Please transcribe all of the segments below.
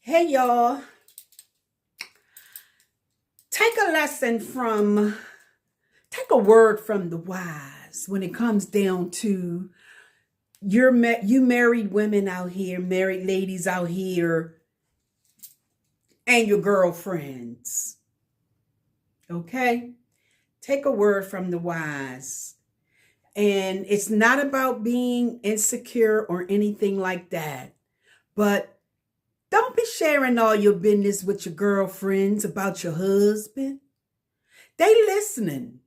Hey y'all, take a lesson from, take a word from the wise when it comes down to you married women out here, married ladies out here, and your girlfriends. Okay? Take a word from the wise. And it's not about being insecure or anything like that, but don't be sharing all your business with your girlfriends about your husband. They listening.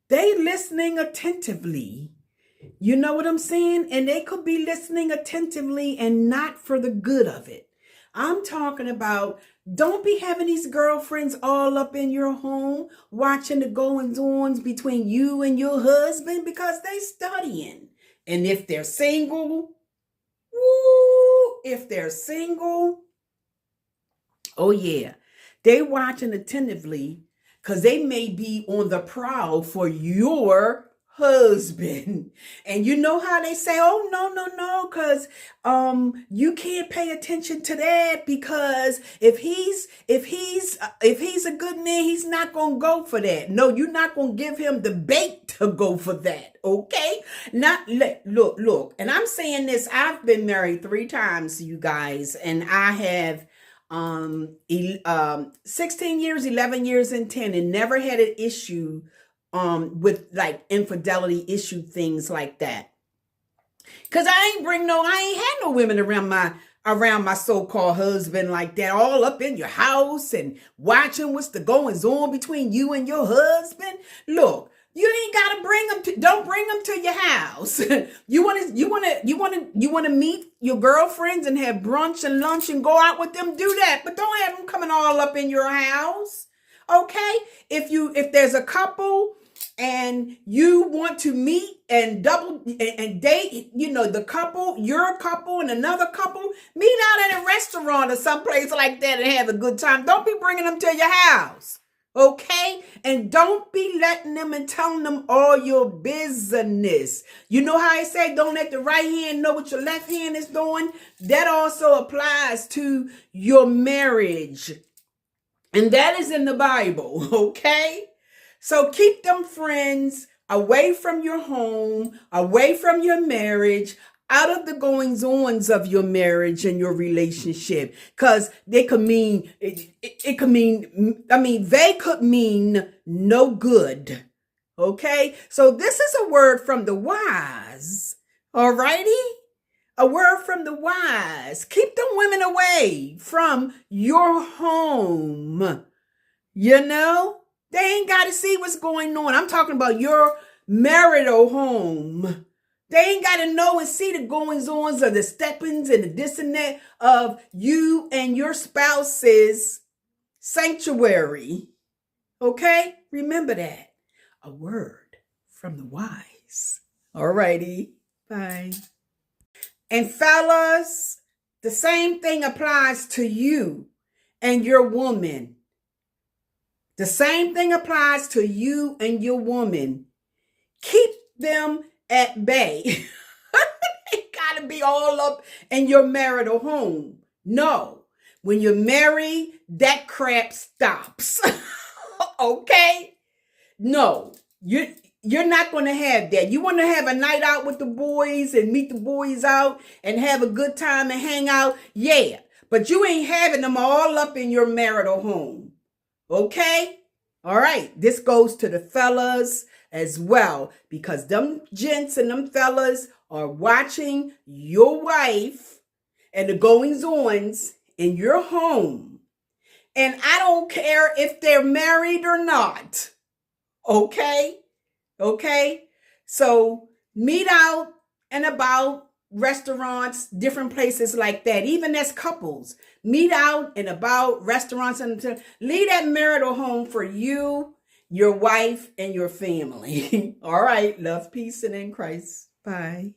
They listening attentively. You know what I'm saying? And they could be listening attentively and not for the good of it. I'm talking about don't be having these girlfriends all up in your home watching the goings-ons between you and your husband because they studying. And if they're single, oh yeah, they watching attentively because they may be on the prowl for your husband. And you know how they say, oh, no, because you can't pay attention to that because if he's a good man, he's not gonna go for that. No, you're not gonna give him the bait to go for that. Okay, look, and I'm saying this, I've been married 3 times, you guys, and I have 16 years, 11 years, and 10, and never had an issue with like infidelity issue, things like that. Cause I ain't had no women around my so-called husband like that, all up in your house and watching what's the goings on between you and your husband. Look, you ain't gotta don't bring them to your house. You wanna meet your girlfriends and have brunch and lunch and go out with them, do that. But don't have them coming all up in your house. Okay? If there's a couple and you want to meet and date, the couple, your couple and another couple, meet out at a restaurant or someplace like that and have a good time. Don't be bringing them to your house. Okay? And don't be letting them and telling them all your business. You know how I say, don't let the right hand know what your left hand is doing? That also applies to your marriage. And that is in the Bible, okay? So keep them friends away from your home, away from your marriage, out of the goings-ons of your marriage and your relationship. Because they could mean, they could mean no good, okay? So this is a word from the wise, all righty? A word from the wise. Keep them women away from your home. They ain't got to see what's going on. I'm talking about your marital home. They ain't got to know and see the goings-ons of the steppings and the this and that of you and your spouse's sanctuary. Okay? Remember that. A word from the wise. All righty. Bye. And fellas, the same thing applies to you and your woman. The same thing applies to you and your woman. Keep them at bay. They gotta be all up in your marital home. No, when you're married, that crap stops. Okay? No, you're not going to have that. You want to have a night out with the boys and meet the boys out and have a good time and hang out? Yeah, but you ain't having them all up in your marital home. Okay? All right. This goes to the fellas as well, because them gents and them fellas are watching your wife and the goings-ons in your home. And I don't care if they're married or not. Okay? Okay? So meet out and about restaurants, different places like that, even as couples. Meet out and about restaurants and leave that marital home for you, your wife, and your family. All right. Love, peace, and in Christ. Bye.